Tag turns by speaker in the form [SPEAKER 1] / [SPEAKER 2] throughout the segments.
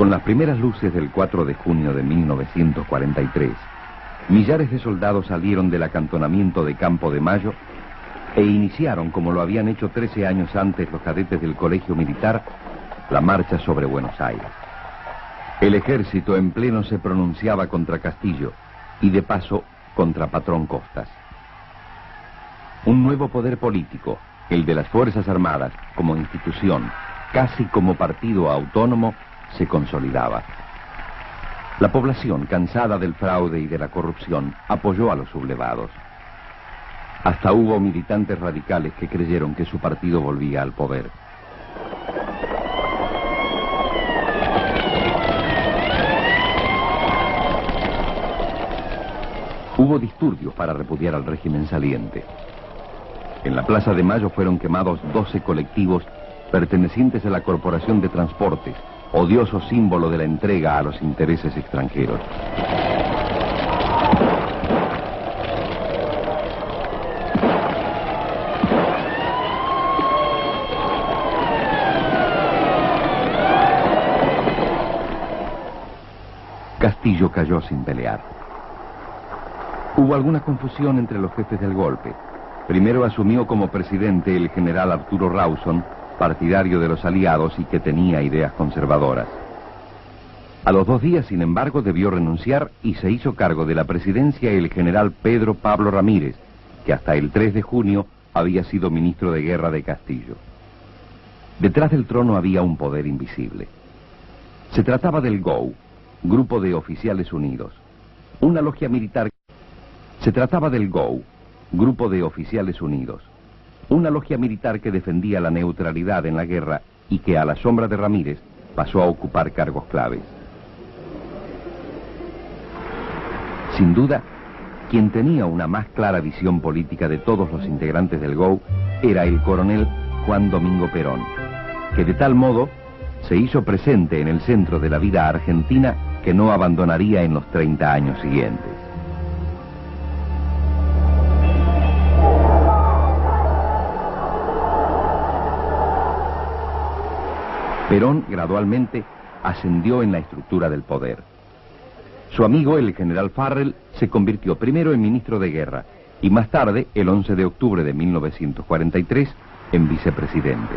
[SPEAKER 1] Con las primeras luces del 4 de junio de 1943, millares de soldados salieron del acantonamiento de Campo de Mayo e iniciaron, como lo habían hecho 13 años antes los cadetes del Colegio Militar, la marcha sobre Buenos Aires. El ejército en pleno se pronunciaba contra Castillo y de paso contra Patrón Costas. Un nuevo poder político, el de las Fuerzas Armadas, como institución, casi como partido autónomo, se consolidaba. La población, cansada del fraude y de la corrupción, apoyó a los sublevados. Hasta hubo militantes radicales que creyeron que su partido volvía al poder. Hubo disturbios para repudiar al régimen saliente. En la Plaza de Mayo fueron quemados 12 colectivos pertenecientes a la Corporación de Transportes, odioso símbolo de la entrega a los intereses extranjeros. Castillo cayó sin pelear. Hubo alguna confusión entre los jefes del golpe. Primero asumió como presidente el general Arturo Rawson, partidario de los aliados y que tenía ideas conservadoras. A los 2 días, sin embargo, debió renunciar y se hizo cargo de la presidencia el general Pedro Pablo Ramírez, que hasta el 3 de junio había sido ministro de guerra de Castillo. Detrás del trono había un poder invisible. Se trataba del GOU, Grupo de Oficiales Unidos, una logia militar. Se trataba del GOU, Grupo de Oficiales Unidos, una logia militar que defendía la neutralidad en la guerra y que a la sombra de Ramírez pasó a ocupar cargos claves. Sin duda, quien tenía una más clara visión política de todos los integrantes del GOU era el coronel Juan Domingo Perón, que de tal modo se hizo presente en el centro de la vida argentina que no abandonaría en los 30 años siguientes. Perón gradualmente ascendió en la estructura del poder. Su amigo, el general Farrell, se convirtió primero en ministro de guerra y más tarde, el 11 de octubre de 1943, en vicepresidente.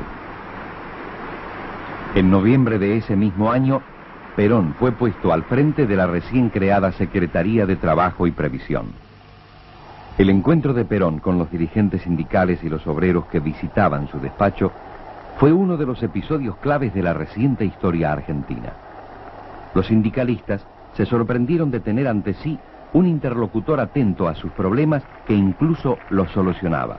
[SPEAKER 1] En noviembre de ese mismo año, Perón fue puesto al frente de la recién creada Secretaría de Trabajo y Previsión. El encuentro de Perón con los dirigentes sindicales y los obreros que visitaban su despacho fue uno de los episodios claves de la reciente historia argentina. Los sindicalistas se sorprendieron de tener ante sí un interlocutor atento a sus problemas que incluso los solucionaba.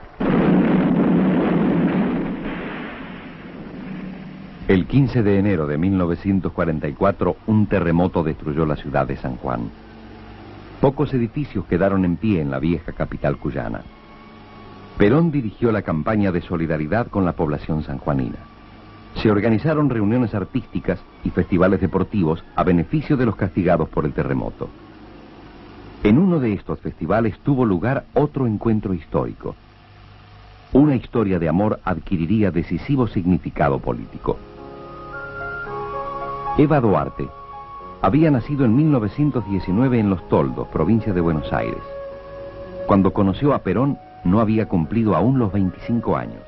[SPEAKER 1] El 15 de enero de 1944, un terremoto destruyó la ciudad de San Juan. Pocos edificios quedaron en pie en la vieja capital cuyana. Perón dirigió la campaña de solidaridad con la población sanjuanina. Se organizaron reuniones artísticas y festivales deportivos a beneficio de los castigados por el terremoto. En uno de estos festivales tuvo lugar otro encuentro histórico. Una historia de amor adquiriría decisivo significado político. Eva Duarte había nacido en 1919 en Los Toldos, provincia de Buenos Aires. Cuando conoció a Perón, no había cumplido aún los 25 años.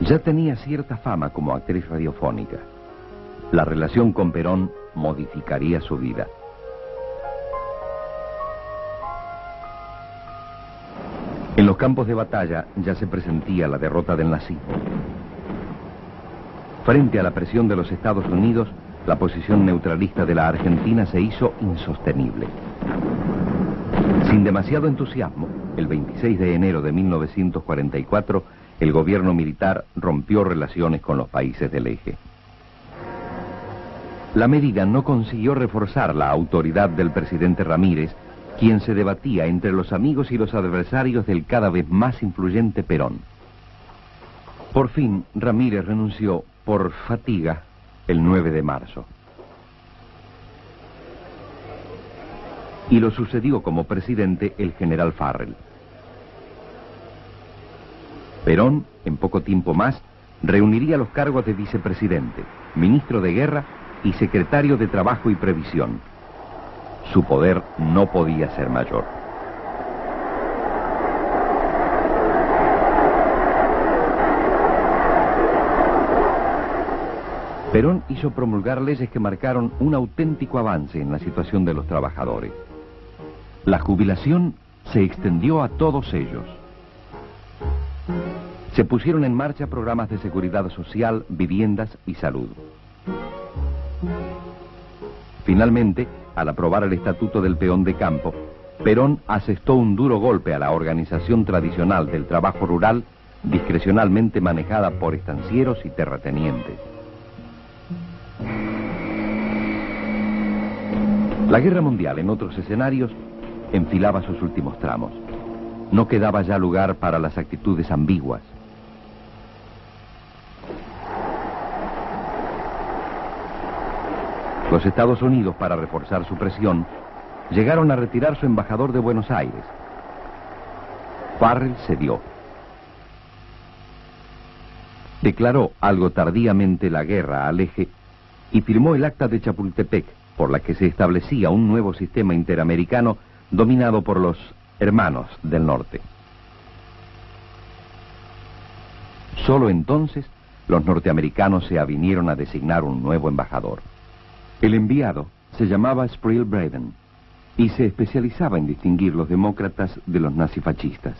[SPEAKER 1] Ya tenía cierta fama como actriz radiofónica. La relación con Perón modificaría su vida. En los campos de batalla ya se presentía la derrota del nazismo. Frente a la presión de los Estados Unidos, la posición neutralista de la Argentina se hizo insostenible. Sin demasiado entusiasmo, el 26 de enero de 1944, el gobierno militar rompió relaciones con los países del eje. La medida no consiguió reforzar la autoridad del presidente Ramírez, quien se debatía entre los amigos y los adversarios del cada vez más influyente Perón. Por fin, Ramírez renunció por fatiga el 9 de marzo. Y lo sucedió como presidente el general Farrell. Perón, en poco tiempo más, reuniría los cargos de vicepresidente, ministro de guerra y secretario de Trabajo y Previsión. Su poder no podía ser mayor. Perón hizo promulgar leyes que marcaron un auténtico avance en la situación de los trabajadores. La jubilación se extendió a todos ellos. Se pusieron en marcha programas de seguridad social, viviendas y salud. Finalmente, al aprobar el Estatuto del Peón de Campo, Perón asestó un duro golpe a la organización tradicional del trabajo rural, discrecionalmente manejada por estancieros y terratenientes. La guerra mundial, en otros escenarios, enfilaba sus últimos tramos. No quedaba ya lugar para las actitudes ambiguas. Los Estados Unidos, para reforzar su presión, llegaron a retirar su embajador de Buenos Aires. Farrell cedió. Declaró algo tardíamente la guerra al eje y firmó el Acta de Chapultepec, por la que se establecía un nuevo sistema interamericano dominado por los hermanos del norte. Solo entonces los norteamericanos se avinieron a designar un nuevo embajador. El enviado se llamaba Sprill Braden y se especializaba en distinguir los demócratas de los nazifascistas.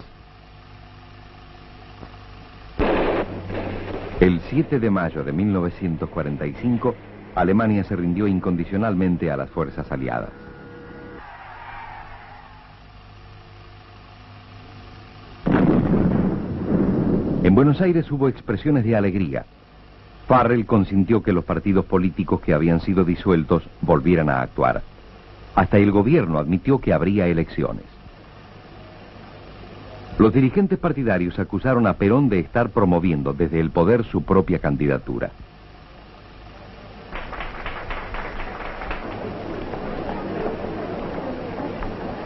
[SPEAKER 1] El 7 de mayo de 1945, Alemania se rindió incondicionalmente a las fuerzas aliadas. En Buenos Aires hubo expresiones de alegría. Farrell consintió que los partidos políticos que habían sido disueltos volvieran a actuar. Hasta el gobierno admitió que habría elecciones. Los dirigentes partidarios acusaron a Perón de estar promoviendo desde el poder su propia candidatura.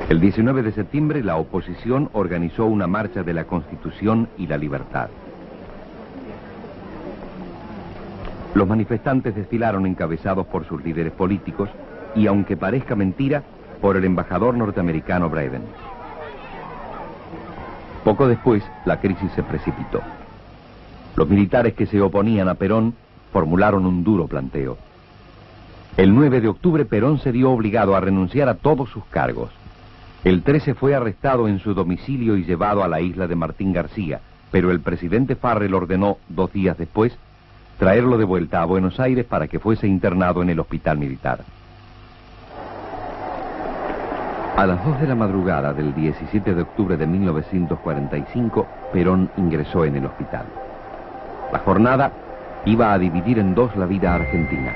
[SPEAKER 1] El 19 de septiembre, la oposición organizó una marcha de la Constitución y la Libertad. Los manifestantes desfilaron encabezados por sus líderes políticos y, aunque parezca mentira, por el embajador norteamericano Braden. Poco después, la crisis se precipitó. Los militares que se oponían a Perón formularon un duro planteo. El 9 de octubre, Perón se vio obligado a renunciar a todos sus cargos. El 13 fue arrestado en su domicilio y llevado a la isla de Martín García, pero el presidente Farrell ordenó, 2 días después, traerlo de vuelta a Buenos Aires para que fuese internado en el hospital militar. A las 2 de la madrugada del 17 de octubre de 1945, Perón ingresó en el hospital. La jornada iba a dividir en 2 la vida argentina,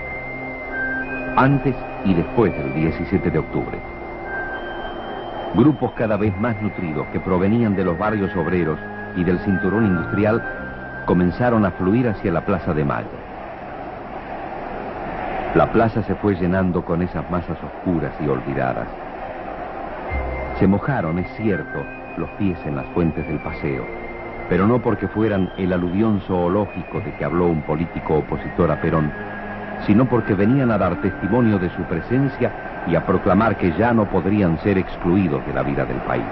[SPEAKER 1] antes y después del 17 de octubre. Grupos cada vez más nutridos que provenían de los barrios obreros y del cinturón industrial comenzaron a fluir hacia la Plaza de Mayo. La plaza se fue llenando con esas masas oscuras y olvidadas. Se mojaron, es cierto, los pies en las fuentes del paseo, pero no porque fueran el aluvión zoológico de que habló un político opositor a Perón, sino porque venían a dar testimonio de su presencia y a proclamar que ya no podrían ser excluidos de la vida del país.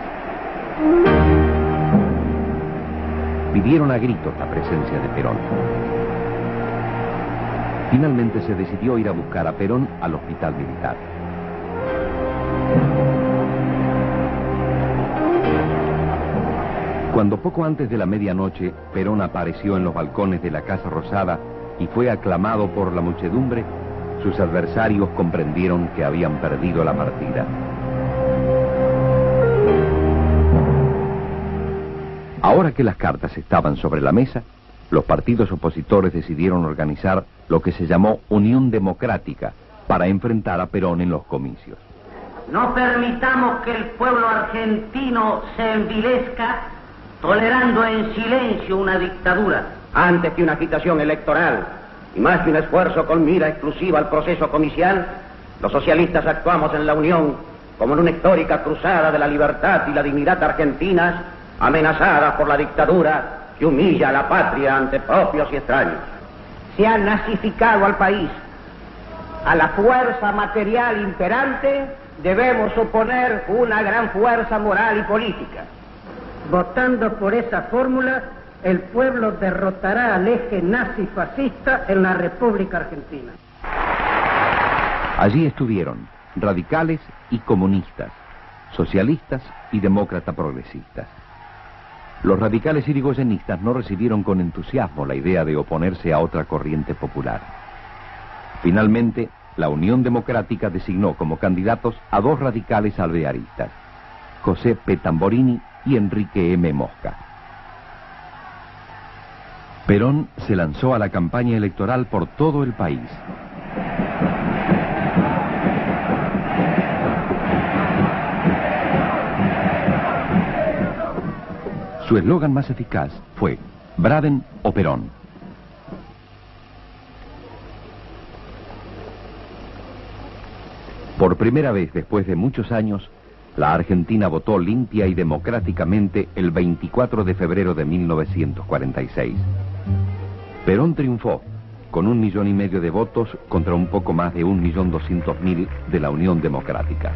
[SPEAKER 1] Pidieron a gritos la presencia de Perón. Finalmente se decidió ir a buscar a Perón al hospital militar. Cuando poco antes de la medianoche, Perón apareció en los balcones de la Casa Rosada y fue aclamado por la muchedumbre, sus adversarios comprendieron que habían perdido la partida. Ahora que las cartas estaban sobre la mesa, los partidos opositores decidieron organizar lo que se llamó Unión Democrática para enfrentar a Perón en los comicios.
[SPEAKER 2] No permitamos que el pueblo argentino se envilezca tolerando en silencio una dictadura.
[SPEAKER 3] Antes que una agitación electoral y más que un esfuerzo con mira exclusiva al proceso comicial, los socialistas actuamos en la Unión como en una histórica cruzada de la libertad y la dignidad argentinas, amenazadas por la dictadura que humilla a la patria ante propios y extraños.
[SPEAKER 2] Se ha nazificado al país,
[SPEAKER 4] A la fuerza material imperante debemos oponer una gran fuerza moral y política.
[SPEAKER 5] Votando por esa fórmula, el pueblo derrotará al eje nazi-fascista en la República Argentina.
[SPEAKER 1] Allí estuvieron radicales y comunistas, socialistas y demócratas progresistas. Los radicales irigoyenistas no recibieron con entusiasmo la idea de oponerse a otra corriente popular. Finalmente, la Unión Democrática designó como candidatos a dos radicales alvearistas, José P. Tamborini y Enrique M. Mosca. Perón se lanzó a la campaña electoral por todo el país. Su eslogan más eficaz fue «Braden o Perón». Por primera vez después de muchos años, la Argentina votó limpia y democráticamente el 24 de febrero de 1946. Perón triunfó con 1,5 millones de votos contra un poco más de 1.200.000 de la Unión Democrática.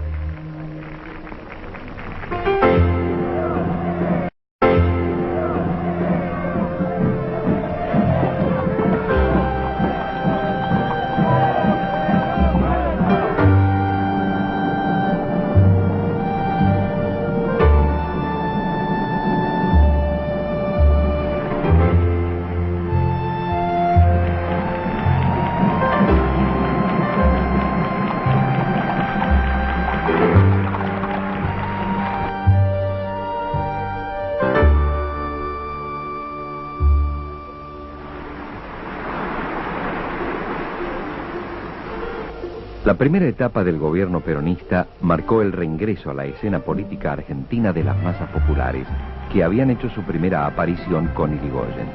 [SPEAKER 1] La primera etapa del gobierno peronista marcó el reingreso a la escena política argentina de las masas populares, que habían hecho su primera aparición con Irigoyen.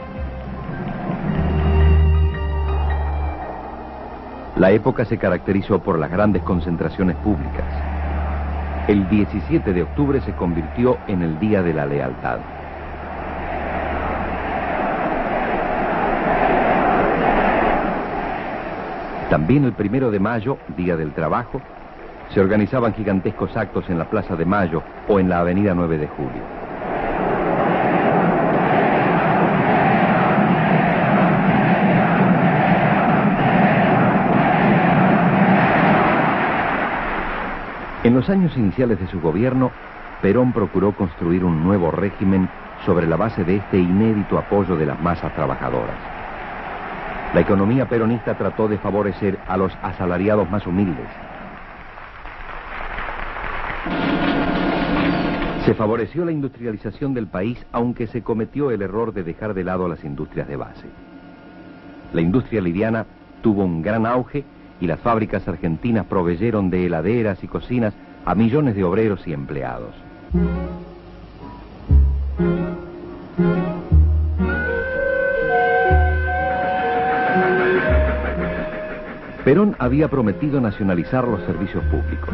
[SPEAKER 1] La época se caracterizó por las grandes concentraciones públicas. El 17 de octubre se convirtió en el Día de la Lealtad. También el 1 de mayo, Día del Trabajo, se organizaban gigantescos actos en la Plaza de Mayo o en la Avenida 9 de Julio. En los años iniciales de su gobierno, Perón procuró construir un nuevo régimen sobre la base de este inédito apoyo de las masas trabajadoras. La economía peronista trató de favorecer a los asalariados más humildes. Se favoreció la industrialización del país, aunque se cometió el error de dejar de lado las industrias de base. La industria liviana tuvo un gran auge y las fábricas argentinas proveyeron de heladeras y cocinas a millones de obreros y empleados. Perón había prometido nacionalizar los servicios públicos.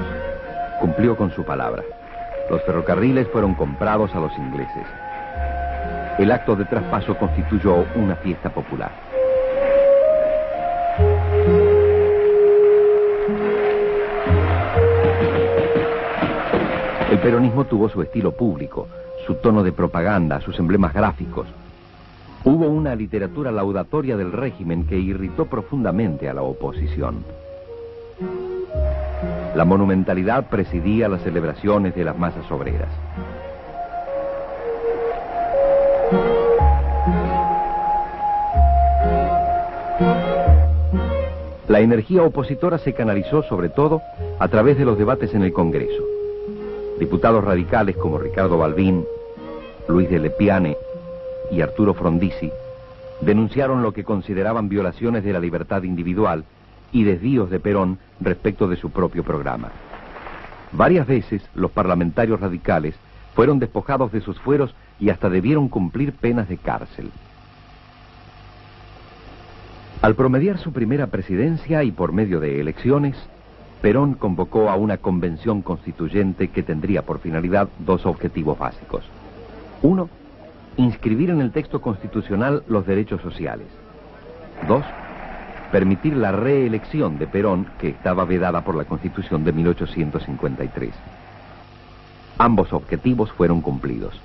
[SPEAKER 1] Cumplió con su palabra. Los ferrocarriles fueron comprados a los ingleses. El acto de traspaso constituyó una fiesta popular. El peronismo tuvo su estilo público, su tono de propaganda, sus emblemas gráficos. Hubo una literatura laudatoria del régimen que irritó profundamente a la oposición. La monumentalidad presidía las celebraciones de las masas obreras. La energía opositora se canalizó sobre todo a través de los debates en el Congreso. Diputados radicales como Ricardo Balbín, Luis de Lepiane y Arturo Frondizi denunciaron lo que consideraban violaciones de la libertad individual y desvíos de Perón respecto de su propio programa. Varias veces los parlamentarios radicales fueron despojados de sus fueros y hasta debieron cumplir penas de cárcel. Al promediar su primera presidencia y por medio de elecciones, Perón convocó a una convención constituyente que tendría por finalidad dos objetivos básicos. Uno, inscribir en el texto constitucional los derechos sociales. Dos, permitir la reelección de Perón, que estaba vedada por la Constitución de 1853. Ambos objetivos fueron cumplidos.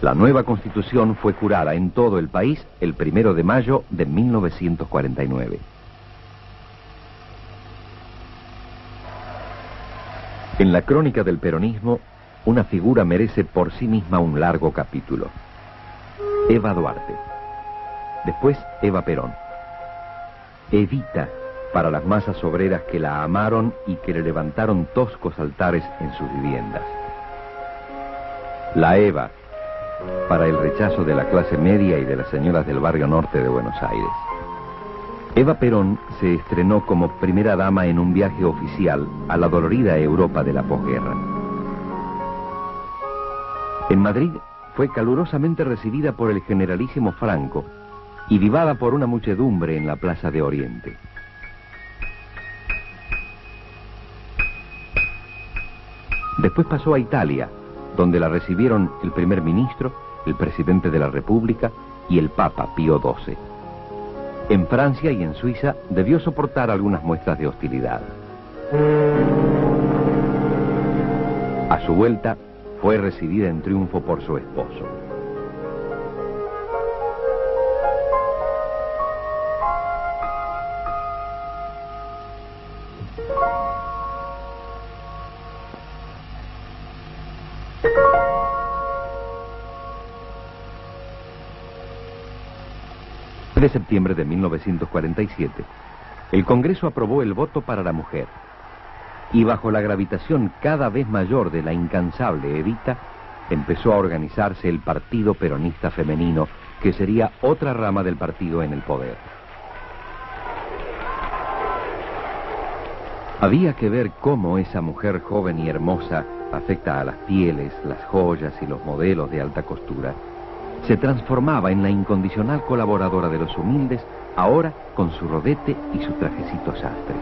[SPEAKER 1] La nueva Constitución fue jurada en todo el país el 1 de mayo de 1949. En la crónica del peronismo, una figura merece por sí misma un largo capítulo. Eva Duarte. Después, Eva Perón. Evita, para las masas obreras que la amaron y que le levantaron toscos altares en sus viviendas. La Eva, para el rechazo de la clase media y de las señoras del barrio norte de Buenos Aires. Eva Perón se estrenó como primera dama en un viaje oficial a la dolorida Europa de la posguerra. En Madrid fue calurosamente recibida por el generalísimo Franco y vivada por una muchedumbre en la Plaza de Oriente. Después pasó a Italia, donde la recibieron el primer ministro, el presidente de la República y el Papa Pío XII. En Francia y en Suiza debió soportar algunas muestras de hostilidad. A su vuelta, fue recibida en triunfo por su esposo. De septiembre de 1947, el Congreso aprobó el voto para la mujer, y bajo la gravitación cada vez mayor de la incansable Evita, empezó a organizarse el Partido Peronista Femenino, que sería otra rama del partido en el poder. Había que ver cómo esa mujer joven y hermosa, afecta a las pieles, las joyas y los modelos de alta costura, se transformaba en la incondicional colaboradora de los humildes, ahora con su rodete y su trajecito sastre.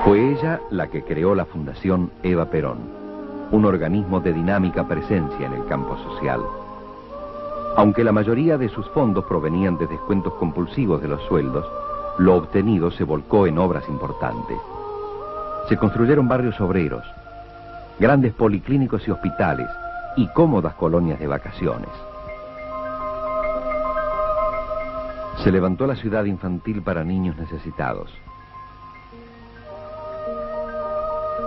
[SPEAKER 1] Fue ella la que creó la Fundación Eva Perón, un organismo de dinámica presencia en el campo social. Aunque la mayoría de sus fondos provenían de descuentos compulsivos de los sueldos, lo obtenido se volcó en obras importantes. Se construyeron barrios obreros, grandes policlínicos y hospitales, y cómodas colonias de vacaciones. Se levantó la ciudad infantil para niños necesitados.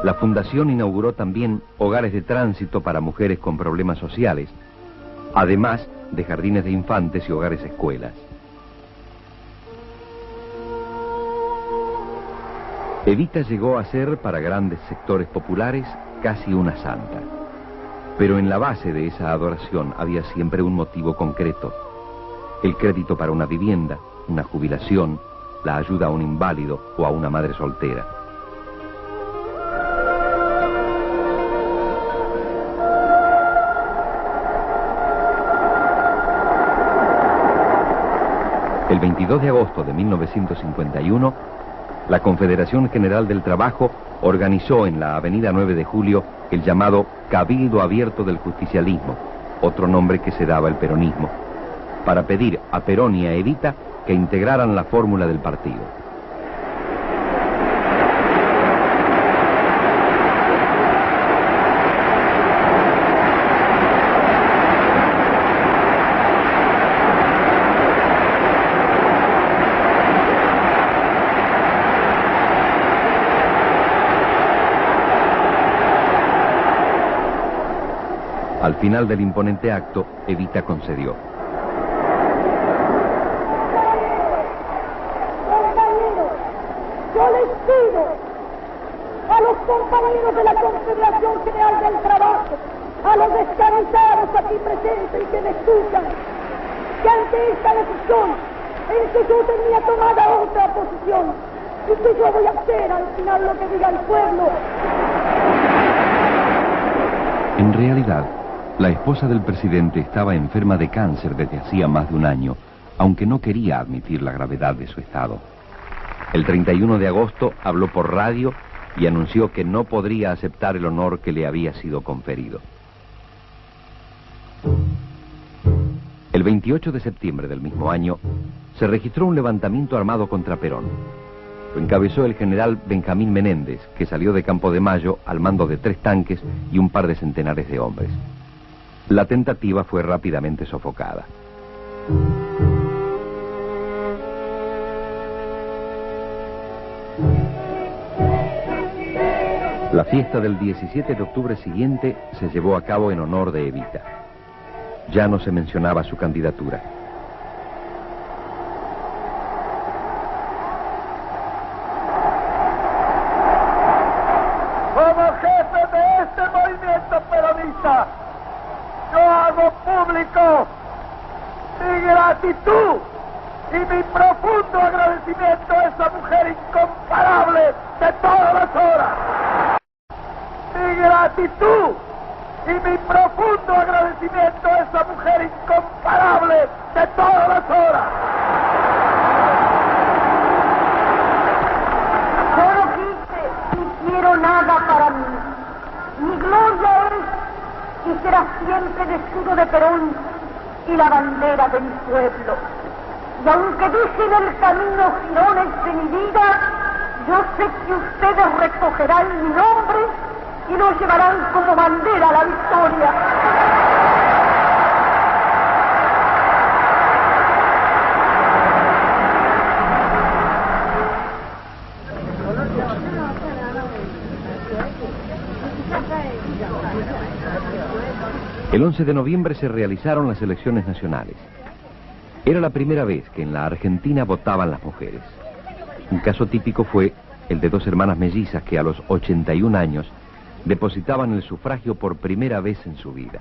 [SPEAKER 1] La Fundación inauguró también hogares de tránsito para mujeres con problemas sociales, además de jardines de infantes y hogares escuelas. Evita llegó a ser, para grandes sectores populares, casi una santa. Pero en la base de esa adoración había siempre un motivo concreto: el crédito para una vivienda, una jubilación, la ayuda a un inválido o a una madre soltera. El 22 de agosto de 1951, la Confederación General del Trabajo organizó en la avenida 9 de Julio el llamado Cabildo Abierto del Justicialismo, otro nombre que se daba al peronismo, para pedir a Perón y a Evita que integraran la fórmula del partido. Al final del imponente acto, Evita concedió:
[SPEAKER 6] compañeros, yo les pido a los compañeros de la Confederación General del Trabajo, a los descansados aquí presentes y que me escuchan, que ante esta decisión, en que yo tenía tomada otra posición, y que yo voy a hacer al final lo que diga el pueblo.
[SPEAKER 1] En realidad, la esposa del presidente estaba enferma de cáncer desde hacía más de un año, aunque no quería admitir la gravedad de su estado. El 31 de agosto habló por radio y anunció que no podría aceptar el honor que le había sido conferido. El 28 de septiembre del mismo año, se registró un levantamiento armado contra Perón. Lo encabezó el general Benjamín Menéndez, que salió de Campo de Mayo al mando de 3 tanques y un par de centenares de hombres. La tentativa fue rápidamente sofocada. La fiesta del 17 de octubre siguiente se llevó a cabo en honor de Evita. Ya no se mencionaba su candidatura.
[SPEAKER 6] Como jefe de este movimiento peronista, yo hago público mi gratitud y mi profundo agradecimiento a esa mujer incomparable de todas las horas. Mi gratitud y mi profundo agradecimiento a esa mujer incomparable de todas las horas.
[SPEAKER 7] Yo no quise ni quiero nada para mí. Mi gloria es y será siempre el escudo de Perón y la bandera de mi pueblo. Y aunque dije en el camino girones de mi vida, yo sé que ustedes recogerán mi nombre y nos llevarán como bandera a la victoria.
[SPEAKER 1] El 11 de noviembre se realizaron las elecciones nacionales. Era la primera vez que en la Argentina votaban las mujeres. Un caso típico fue el de 2 hermanas mellizas que a los 81 años depositaban el sufragio por primera vez en su vida.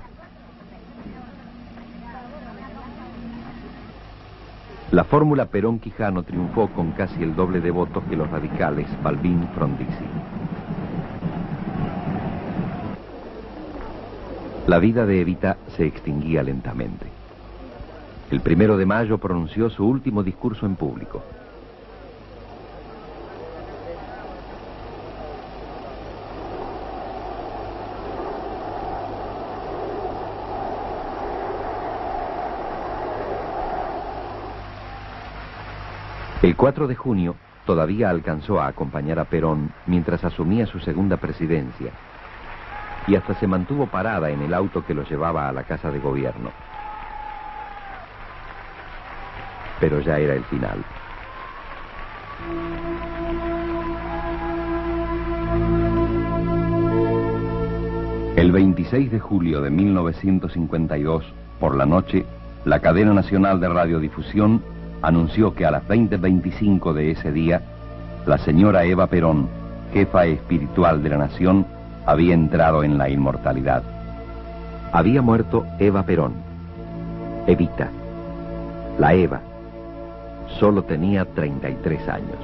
[SPEAKER 1] La fórmula Perón-Quijano triunfó con casi el doble de votos que los radicales Balbín-Frondizi. La vida de Evita se extinguía lentamente. El 1 de mayo pronunció su último discurso en público. El 4 de junio todavía alcanzó a acompañar a Perón mientras asumía su segunda presidencia y hasta se mantuvo parada en el auto que lo llevaba a la Casa de Gobierno. Pero ya era el final. El 26 de julio de 1952, por la noche, la cadena nacional de radiodifusión anunció que a las 20:25 de ese día, la señora Eva Perón, jefa espiritual de la nación, había entrado en la inmortalidad. Había muerto Eva Perón. Evita. La Eva. Solo tenía 33 años.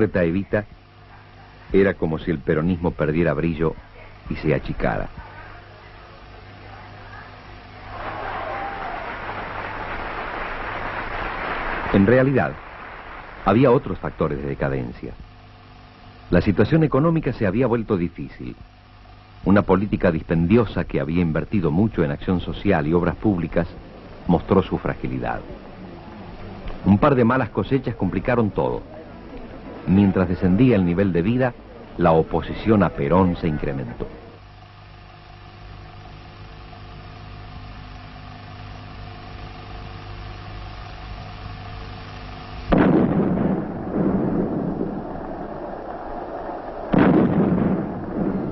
[SPEAKER 1] silueta Evita, era como si el peronismo perdiera brillo y se achicara. En realidad, había otros factores de decadencia. La situación económica se había vuelto difícil. Una política dispendiosa que había invertido mucho en acción social y obras públicas mostró su fragilidad. Un par de malas cosechas complicaron todo. Mientras descendía el nivel de vida, la oposición a Perón se incrementó.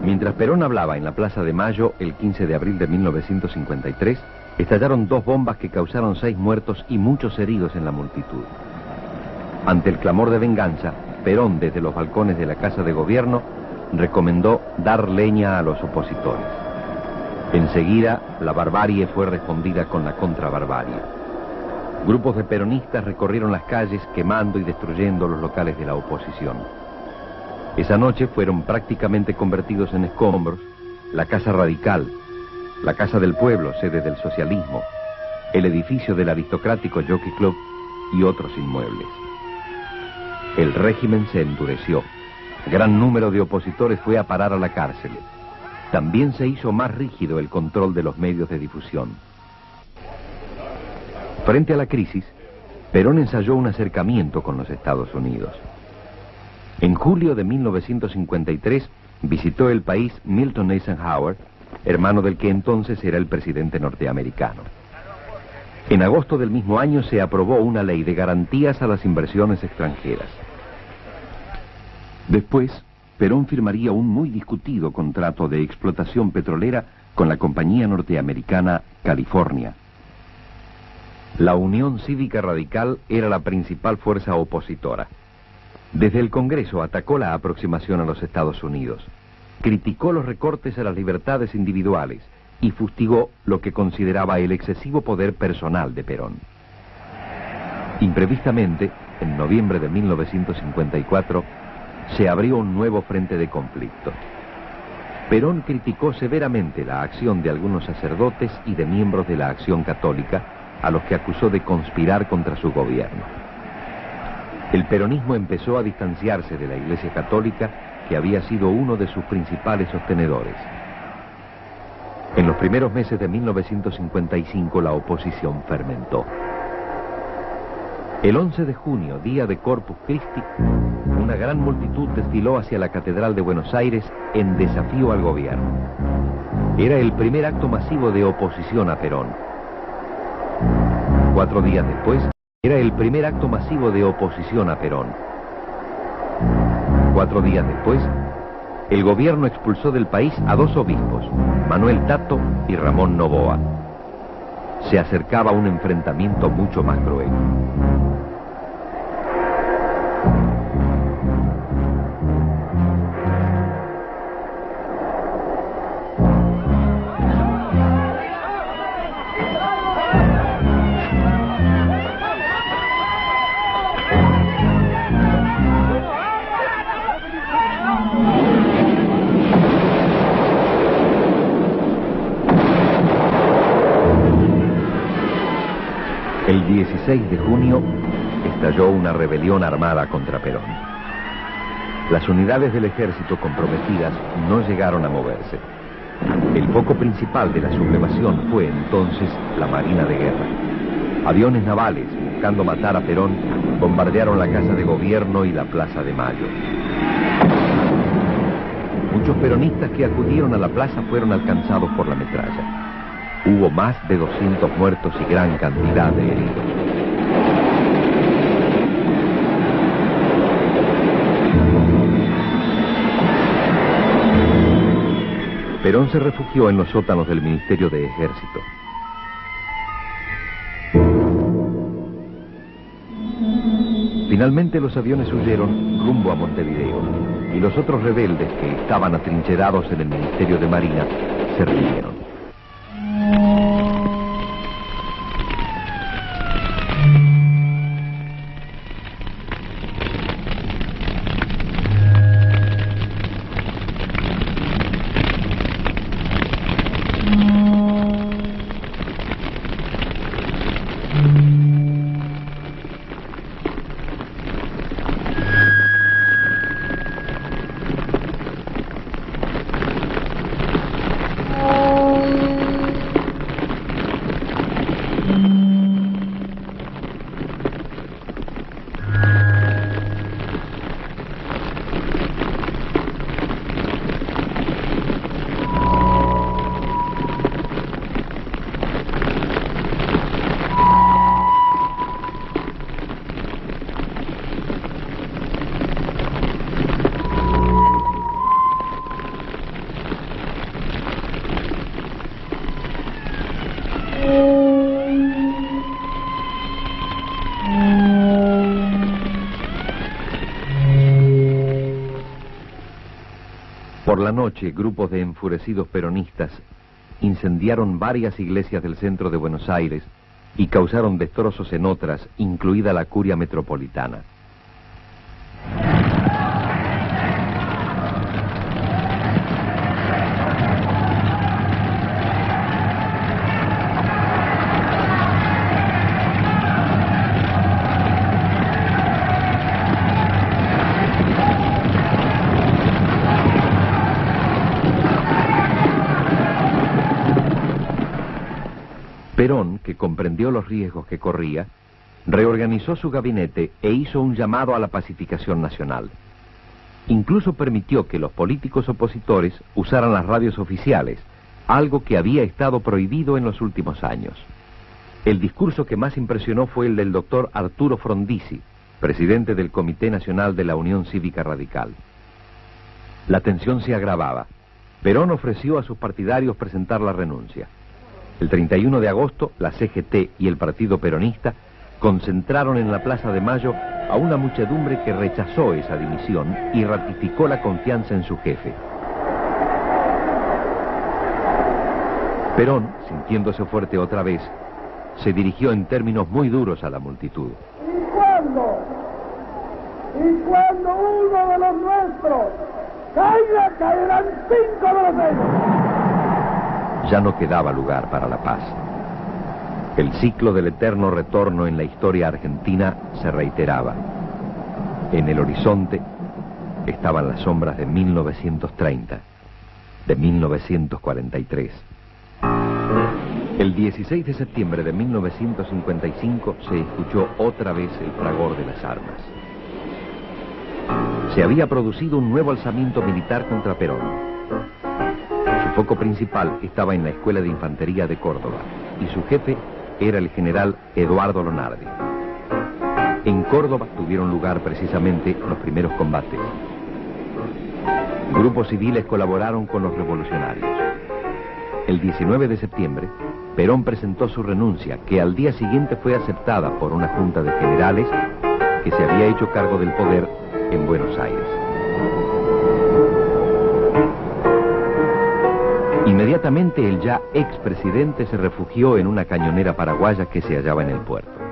[SPEAKER 1] Mientras Perón hablaba en la Plaza de Mayo el 15 de abril de 1953, estallaron 2 bombas que causaron 6 muertos y muchos heridos en la multitud. Ante el clamor de venganza, Perón, desde los balcones de la Casa de Gobierno, recomendó dar leña a los opositores. Enseguida, la barbarie fue respondida con la contrabarbarie. Grupos de peronistas recorrieron las calles quemando y destruyendo los locales de la oposición. Esa noche fueron prácticamente convertidos en escombros la Casa Radical, la Casa del Pueblo, sede del socialismo, el edificio del aristocrático Jockey Club y otros inmuebles. El régimen se endureció. Gran número de opositores fue a parar a la cárcel. También se hizo más rígido el control de los medios de difusión. Frente a la crisis, Perón ensayó un acercamiento con los Estados Unidos. En julio de 1953 visitó el país Milton Eisenhower, hermano del que entonces era el presidente norteamericano. En agosto del mismo año se aprobó una ley de garantías a las inversiones extranjeras. Después, Perón firmaría un muy discutido contrato de explotación petrolera con la compañía norteamericana California. La Unión Cívica Radical era la principal fuerza opositora. Desde el Congreso atacó la aproximación a los Estados Unidos, criticó los recortes a las libertades individuales y fustigó lo que consideraba el excesivo poder personal de Perón. Imprevistamente, en noviembre de 1954, se abrió un nuevo frente de conflicto. Perón criticó severamente la acción de algunos sacerdotes y de miembros de la Acción Católica, a los que acusó de conspirar contra su gobierno. El peronismo empezó a distanciarse de la Iglesia Católica, que había sido uno de sus principales sostenedores. En los primeros meses de 1955 la oposición fermentó. El 11 de junio, día de Corpus Christi, una gran multitud desfiló hacia la Catedral de Buenos Aires en desafío al gobierno. Era el primer acto masivo de oposición a Perón. 4 días después, era el primer acto masivo de oposición a Perón. 4 días después, el gobierno expulsó del país a 2 obispos, Manuel Tato y Ramón Novoa. Se acercaba un enfrentamiento mucho más cruel. El 16 de junio estalló una rebelión armada contra Perón. Las unidades del ejército comprometidas no llegaron a moverse. El foco principal de la sublevación fue entonces la Marina de Guerra. Aviones navales, buscando matar a Perón, bombardearon la Casa de Gobierno y la Plaza de Mayo. Muchos peronistas que acudieron a la plaza fueron alcanzados por la metralla. Hubo más de 200 muertos y gran cantidad de heridos. Perón se refugió en los sótanos del Ministerio de Ejército. Finalmente los aviones huyeron rumbo a Montevideo y los otros rebeldes que estaban atrincherados en el Ministerio de Marina se rindieron. la noche, grupos de enfurecidos peronistas incendiaron varias iglesias del centro de Buenos Aires y causaron destrozos en otras, incluida la Curia Metropolitana. Perón, que comprendió los riesgos que corría, reorganizó su gabinete e hizo un llamado a la pacificación nacional. Incluso permitió que los políticos opositores usaran las radios oficiales, algo que había estado prohibido en los últimos años. El discurso que más impresionó fue el del doctor Arturo Frondizi, presidente del Comité Nacional de la Unión Cívica Radical. La tensión se agravaba. Perón ofreció a sus partidarios presentar la renuncia. El 31 de agosto, la CGT y el Partido Peronista concentraron en la Plaza de Mayo a una muchedumbre que rechazó esa dimisión y ratificó la confianza en su jefe. Perón, sintiéndose fuerte otra vez, se dirigió en términos muy duros a la multitud.
[SPEAKER 6] Y cuando uno de los nuestros caiga, caerán 5 de los ellos.
[SPEAKER 1] Ya no quedaba lugar para la paz. El ciclo del eterno retorno en la historia argentina se reiteraba. En el horizonte estaban las sombras de 1930, de 1943. El 16 de septiembre de 1955 se escuchó otra vez el fragor de las armas. Se había producido un nuevo alzamiento militar contra Perón. Su foco principal estaba en la Escuela de Infantería de Córdoba y su jefe era el general Eduardo Lonardi. En Córdoba tuvieron lugar precisamente los primeros combates. Grupos civiles colaboraron con los revolucionarios. El 19 de septiembre, Perón presentó su renuncia, que al día siguiente fue aceptada por una junta de generales que se había hecho cargo del poder en Buenos Aires. Inmediatamente el ya expresidente se refugió en una cañonera paraguaya que se hallaba en el puerto.